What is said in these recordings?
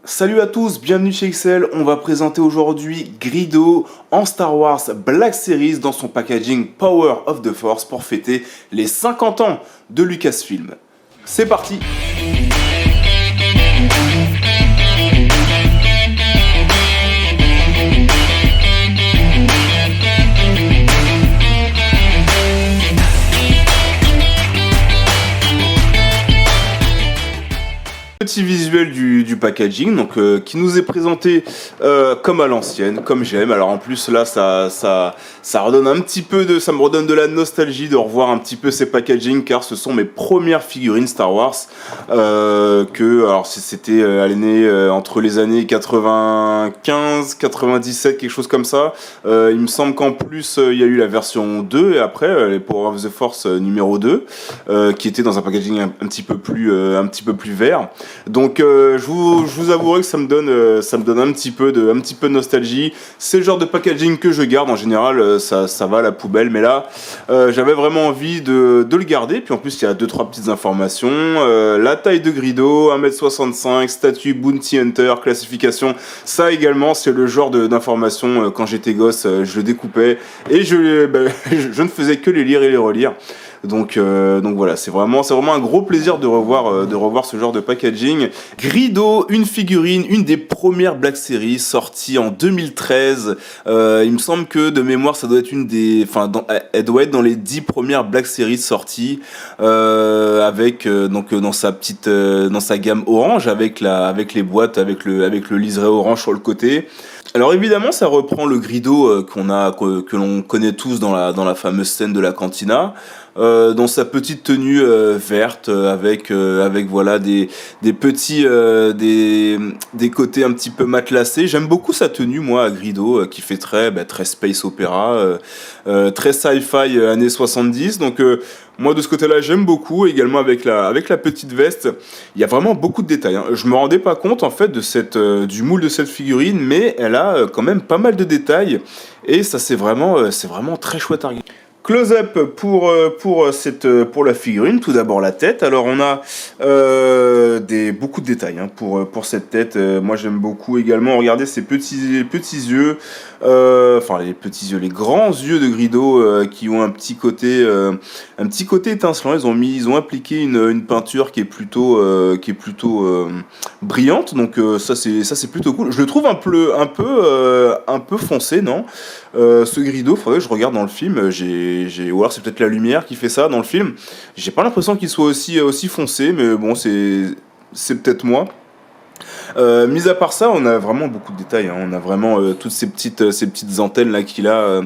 Salut à tous, bienvenue chez XL. On va présenter aujourd'hui Greedo en Star Wars Black Series dans son packaging Power of the Force pour fêter les 50 ans de Lucasfilm. C'est parti! Petit visuel du packaging donc qui nous est présenté comme à l'ancienne, comme j'aime. Alors en plus là ça redonne un petit peu de, ça me redonne de la nostalgie de revoir un petit peu ces packaging, car ce sont mes premières figurines Star Wars alors c'était à l'année entre les années 95 97, quelque chose comme ça. Il me semble qu'en plus il y a eu la version 2 et après les Power of the Force numéro 2 qui était dans un packaging un petit peu plus vert. Donc je vous avouerai que ça me donne un petit peu de nostalgie. C'est le genre de packaging que je garde en général, ça va à la poubelle, mais là j'avais vraiment envie de le garder. Puis en plus il y a 2-3 petites informations, la taille de Greedo, 1m65, statut Bounty Hunter, classification, ça également c'est le genre d'informations, quand j'étais gosse je le découpais et je ne faisais que les lire et les relire. Donc voilà, c'est vraiment un gros plaisir de revoir ce genre de packaging. Greedo, une figurine, une des premières Black Series sortie en 2013. Il me semble que de mémoire ça doit être elle doit être dans les 10 premières Black Series sorties, avec dans sa gamme orange, avec les boîtes, avec le liseré orange sur le côté. Alors évidemment, ça reprend le Greedo que l'on connaît tous dans la fameuse scène de la cantina, dans sa petite tenue verte, avec voilà des petits des côtés un petit peu matelassés. J'aime beaucoup sa tenue, moi, à Greedo, qui fait très space opéra, très sci-fi années 70. Donc moi de ce côté-là j'aime beaucoup, également avec la petite veste. Il y a vraiment beaucoup de détails, hein. Je me rendais pas compte en fait du moule de cette figurine, mais elle a quand même pas mal de détails et ça c'est vraiment très chouette à regarder. Close-up pour la figurine. Tout d'abord la tête. Alors on a beaucoup de détails, hein, pour cette tête. Moi j'aime beaucoup également regarder ces petits yeux, les petits yeux, les grands yeux de Greedo, qui ont un petit côté étincelant. Ils ont appliqué une peinture qui est plutôt brillante. Donc ça c'est plutôt cool. Je le trouve un peu foncé, non? Ce Greedo, faudrait que je regarde dans le film. Ou alors c'est peut-être la lumière qui fait ça dans le film. J'ai pas l'impression qu'il soit aussi foncé, mais bon, c'est peut-être moi. Mis à part ça, on a vraiment beaucoup de détails, hein. On a vraiment toutes ces petites antennes là qu'il a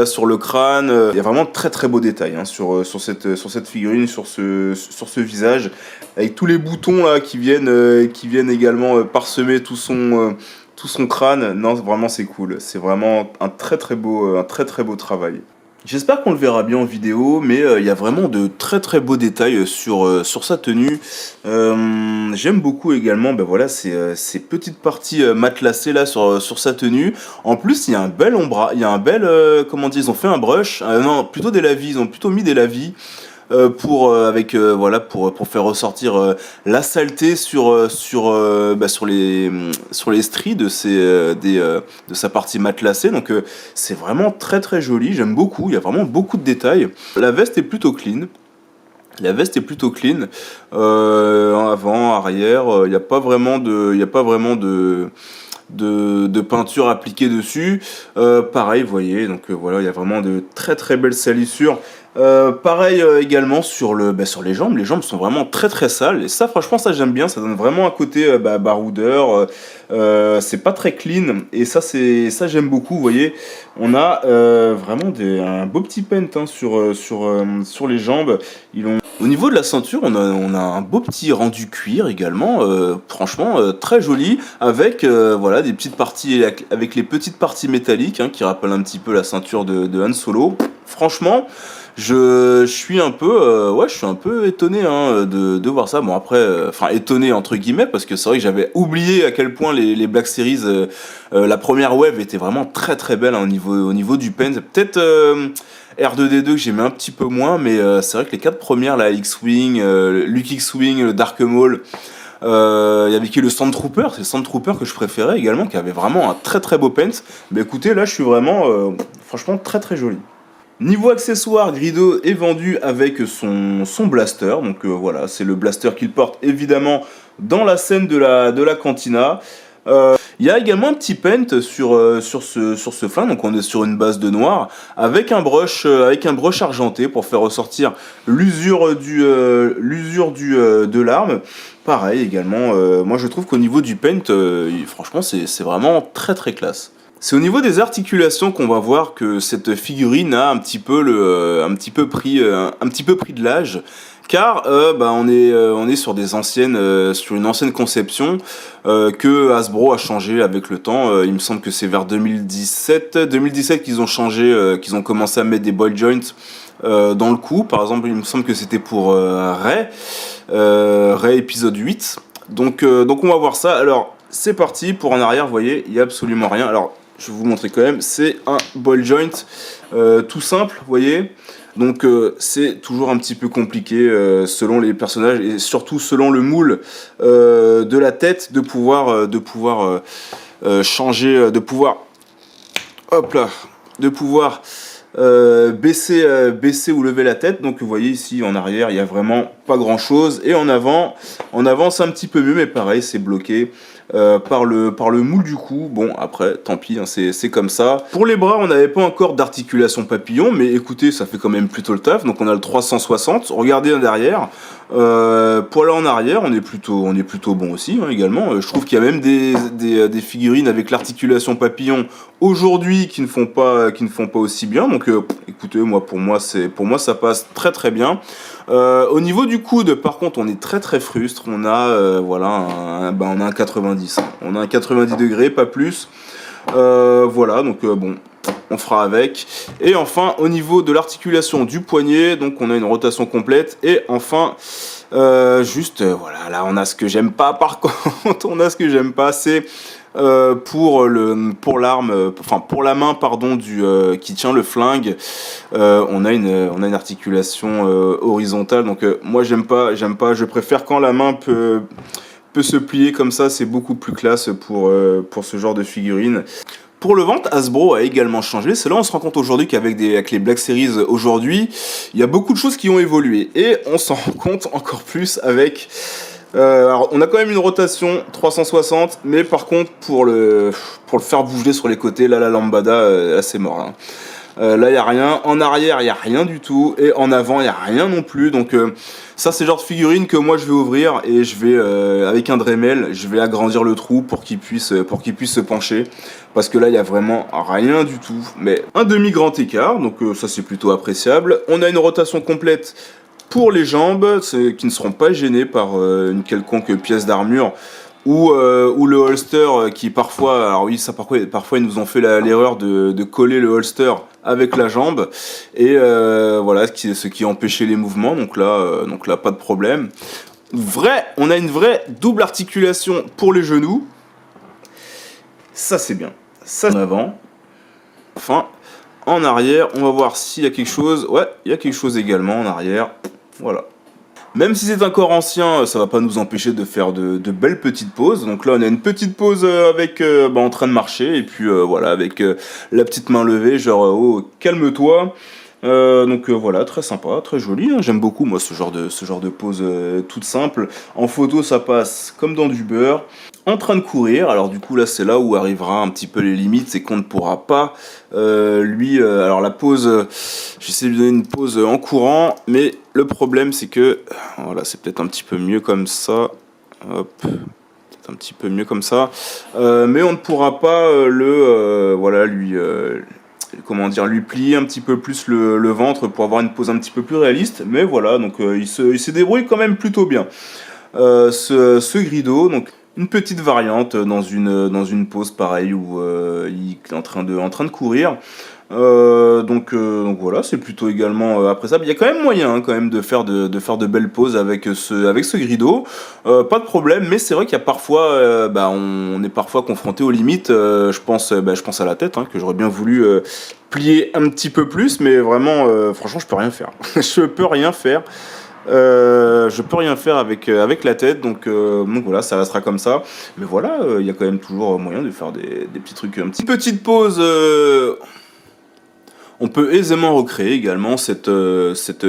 sur le crâne. Il y a vraiment très très beaux détails, hein, sur cette figurine, sur ce visage, avec tous les boutons là qui viennent également parsemer tout son crâne. Non, vraiment c'est cool. C'est vraiment un très très beau travail. J'espère qu'on le verra bien en vidéo, mais il y a vraiment de très très beaux détails sur sa tenue. J'aime beaucoup également ces petites parties matelassées là sur sa tenue. En plus, il y a un bel ombrage, il y a un bel comment dire, ils ont fait un brush, non, plutôt des lavis, ils ont plutôt mis des lavis. Pour faire ressortir la saleté sur les stries de sa partie matelassée. Donc c'est vraiment très très joli, j'aime beaucoup, il y a vraiment beaucoup de détails. La veste est plutôt clean. Avant, arrière, il n'y a pas vraiment de peinture appliquée dessus. Pareil, vous voyez, donc voilà, il y a vraiment de très très belles salissures. Pareil également sur les jambes. Les jambes sont vraiment très très sales et ça, franchement, ça j'aime bien. Ça donne vraiment un côté baroudeur. C'est pas très clean et ça j'aime beaucoup. Vous voyez, on a vraiment un beau petit paint, hein, sur les jambes. Au niveau de la ceinture, on a un beau petit rendu cuir également, franchement très joli, avec des petites parties, avec les petites parties métalliques, hein, qui rappellent un petit peu la ceinture de Han Solo. Franchement, je suis un peu étonné, hein, de voir ça. Bon après, étonné entre guillemets, parce que c'est vrai que j'avais oublié à quel point les Black Series, la première wave était vraiment très très belle, hein, au niveau du paint. Peut-être R2D2 que j'aimais un petit peu moins, mais c'est vrai que les 4 premières, la X-Wing, Luke X-Wing, le Dark Maul, Il y avait qui le Sandtrooper, c'est le Sandtrooper que je préférais également, qui avait vraiment un très très beau paint. Mais écoutez, là je suis vraiment franchement très très joli. Niveau accessoires, Grido est vendu avec son blaster, donc voilà, c'est le blaster qu'il porte évidemment dans la scène de la cantina. Il y a également un petit paint sur ce flingue, donc on est sur une base de noir, avec un brush argenté pour faire ressortir l'usure de l'arme. Pareil également, moi je trouve qu'au niveau du paint, franchement c'est vraiment très très classe. C'est au niveau des articulations qu'on va voir que cette figurine a un petit peu pris de l'âge, car on est sur sur une ancienne conception que Hasbro a changé avec le temps. Il me semble que c'est vers 2017 qu'ils ont changé, qu'ils ont commencé à mettre des ball joints dans le cou. Par exemple, il me semble que c'était pour Rey épisode 8. Donc on va voir ça. Alors c'est parti. Pour en arrière, vous voyez, il n'y a absolument rien. Alors je vais vous montrer quand même, c'est un ball joint tout simple, vous voyez. Donc c'est toujours un petit peu compliqué selon les personnages et surtout selon le moule de la tête de pouvoir changer, de pouvoir baisser ou lever la tête. Donc vous voyez ici en arrière il y a vraiment pas grand chose, et en avant c'est un petit peu mieux, mais pareil c'est bloqué par le moule du cou. Bon après tant pis, hein, c'est comme ça. Pour les bras on n'avait pas encore d'articulation papillon, mais écoutez ça fait quand même plutôt le taf. Donc on a le 360, regardez derrière, pour aller en arrière on est plutôt bon aussi, hein, également. Je trouve qu'il y a même des figurines avec l'articulation papillon aujourd'hui qui ne font pas aussi bien. Donc écoutez, pour moi ça passe très très bien. Au niveau du coude, par contre, on est très très frustre. On a on a un 90. On a un 90 degrés, pas plus. Voilà, donc bon, on fera avec. Et enfin, au niveau de l'articulation du poignet, donc on a une rotation complète. Et enfin, voilà, là on a ce que j'aime pas. Par contre, on a ce que j'aime pas, c'est pour la main pardon qui tient le flingue, on a une articulation horizontale. Donc moi j'aime pas, je préfère quand la main peut se plier comme ça, c'est beaucoup plus classe pour ce genre de figurine. Pour le ventre, Hasbro a également changé. C'est là on se rend compte aujourd'hui qu'avec les Black Series aujourd'hui, il y a beaucoup de choses qui ont évolué. Et on s'en rend compte encore plus avec... alors on a quand même une rotation 360, mais par contre pour le faire bouger sur les côtés, là la lambada, là c'est mort là. Là il n'y a rien, en arrière il n'y a rien du tout, et en avant il n'y a rien non plus. Donc ça c'est le genre de figurine que moi je vais ouvrir, et je vais avec un Dremel je vais agrandir le trou pour qu'il puisse se pencher, parce que là il n'y a vraiment rien du tout. Mais un demi grand écart, donc ça c'est plutôt appréciable. On a une rotation complète pour les jambes, qui ne seront pas gênées par une quelconque pièce d'armure, ou le holster qui parfois, alors oui ça parfois ils nous ont fait l'erreur de coller le holster avec la jambe, et voilà ce qui empêchait les mouvements. Donc là pas de problème. On a une vraie double articulation pour les genoux, ça c'est bien. Ça en avant, enfin en arrière on va voir s'il y a quelque chose. Ouais, il y a quelque chose également en arrière. Voilà. Même si c'est un corps ancien, ça va pas nous empêcher de faire de belles petites pauses. Donc là, on a une petite pause avec en train de marcher, et puis voilà, avec la petite main levée, genre oh calme-toi. Donc voilà, très sympa, très joli, hein. J'aime beaucoup moi ce genre de pose toute simple. En photo, ça passe comme dans du beurre. En train de courir, alors du coup là c'est là où arrivera un petit peu les limites, c'est qu'on ne pourra pas alors la pause, j'essaie de lui donner une pause en courant, mais le problème c'est que, voilà, c'est peut-être un petit peu mieux comme ça, hop, peut-être un petit peu mieux comme ça, mais on ne pourra pas lui plier un petit peu plus le ventre pour avoir une pose un petit peu plus réaliste. Mais voilà, donc il se débrouille quand même plutôt bien. Ce Grido, donc une petite variante dans une pose pareille où il est en train de courir. Donc voilà, c'est plutôt également appréciable. Il y a quand même moyen quand même de faire de belles poses avec ce Grido. Pas de problème, mais c'est vrai qu'il y a parfois on est parfois confronté aux limites. Je pense à la tête, hein, que j'aurais bien voulu plier un petit peu plus, mais vraiment franchement je peux rien faire. Je peux rien faire. Je peux rien faire avec la tête, donc voilà, ça restera comme ça. Mais voilà, il y a quand même toujours moyen de faire des petits trucs. Petite pause. On peut aisément recréer également cette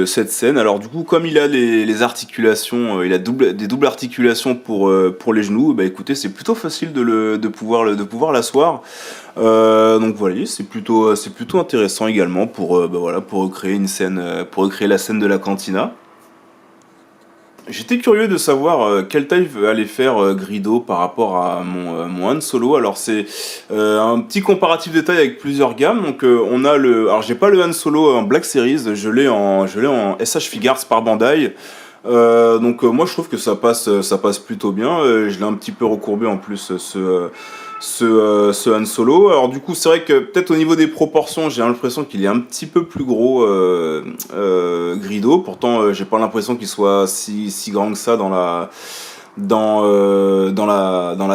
scène. Alors du coup, comme il a les articulations, il a des doubles articulations pour les genoux, bah écoutez, c'est plutôt facile de pouvoir l'asseoir. Donc voilà, c'est plutôt intéressant également pour recréer une scène, pour recréer la scène de la cantina. J'étais curieux de savoir quelle taille allait faire Grido par rapport à mon Han Solo. Alors c'est un petit comparatif de taille avec plusieurs gammes. Donc on a alors j'ai pas le Han Solo en Black Series, je l'ai en SH Figures par Bandai. Moi je trouve que ça passe plutôt bien. Je l'ai un petit peu recourbé en plus ce Han Solo. Alors du coup c'est vrai que peut-être au niveau des proportions j'ai l'impression qu'il est un petit peu plus gros Grido. Pourtant j'ai pas l'impression qu'il soit si grand que ça dans la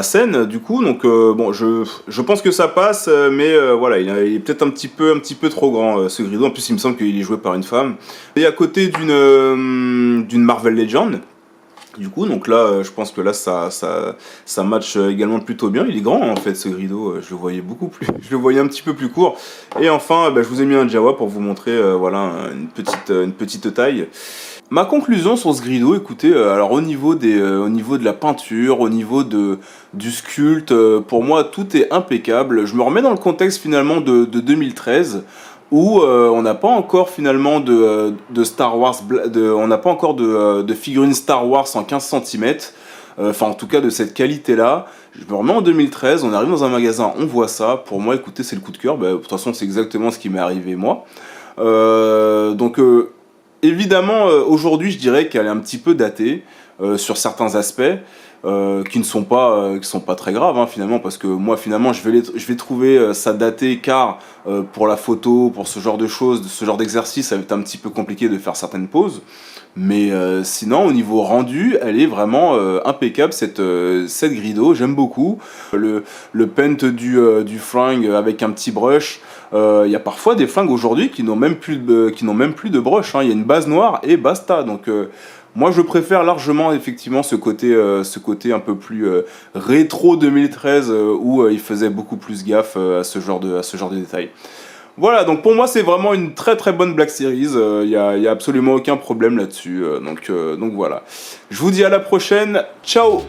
scène du coup. Donc bon je pense que ça passe, mais voilà il est peut-être un petit peu trop grand ce Grido. En plus il me semble qu'il est joué par une femme. Et à côté d'une Marvel Legend. Du coup, donc là, je pense que là, ça match également plutôt bien. Il est grand en fait, ce Grido. Je le voyais je le voyais un petit peu plus court. Et enfin, je vous ai mis un Jawa pour vous montrer, voilà, une petite taille. Ma conclusion sur ce Grido, écoutez, alors au niveau de la peinture, au niveau du sculpte, pour moi, tout est impeccable. Je me remets dans le contexte finalement de 2013 où on n'a pas encore finalement de Star Wars, on n'a pas encore de figurines Star Wars en 15 cm, enfin en tout cas de cette qualité-là. Je me remets en 2013, on arrive dans un magasin, on voit ça, pour moi écoutez c'est le coup de cœur, de toute façon c'est exactement ce qui m'est arrivé moi. Évidemment aujourd'hui je dirais qu'elle est un petit peu datée sur certains aspects. Qui ne sont pas très graves hein, finalement, parce que moi finalement je vais trouver ça daté, car pour la photo, pour ce genre de choses, ce genre d'exercice, ça va être un petit peu compliqué de faire certaines poses. Mais sinon au niveau rendu, elle est vraiment impeccable cette Grido, j'aime beaucoup. Le paint du flingue avec un petit brush. Il y a parfois des flingues aujourd'hui qui n'ont même plus de brush, hein. Il y a une base noire et basta. Donc moi je préfère largement effectivement ce côté un peu plus rétro 2013 où il faisait beaucoup plus gaffe à ce genre de détails. Voilà, donc pour moi c'est vraiment une très très bonne Black Series, y a absolument aucun problème là-dessus, donc voilà. Je vous dis à la prochaine, ciao.